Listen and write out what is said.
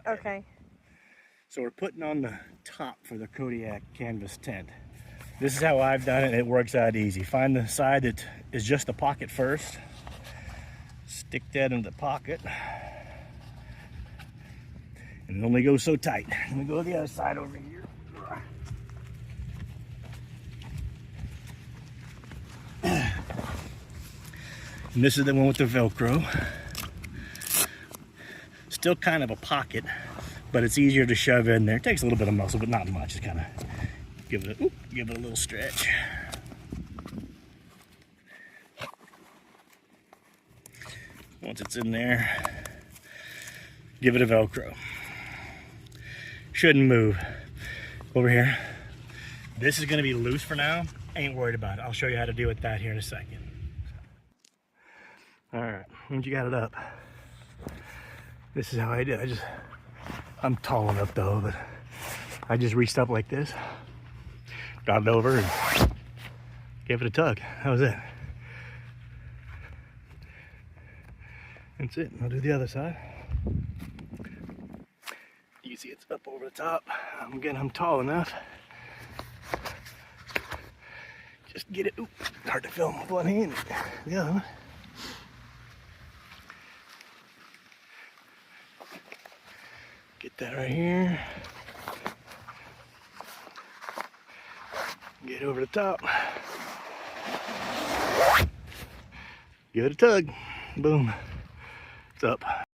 not heavy. Okay. So we're putting on the top for the Kodiak canvas tent. This is how I've done it, and it works out easy. Find the side that is just the pocket first. Stick that in the pocket. And it only goes so tight. Let me go to the other side over here. And this is the one with the Velcro. Still kind of a pocket, but it's easier to shove in there. It takes a little bit of muscle, but not much. Just kind of give it a little stretch. Once it's in there, give it a Velcro. Shouldn't move. Over here. This is going to be loose for now. Ain't worried about it. I'll show you how to deal with that here in a second. All right, once you got it up, this is how I do it. I'm tall enough though, but I just reached up like this, got it over, and gave it a tug. That was it. That's it. I'll do the other side. You see it's up over the top. Again, I'm tall enough. Just get it. Ooh, hard to film with one hand. The other one. Get that right here. Get over the top. Give it a tug. Boom. It's up.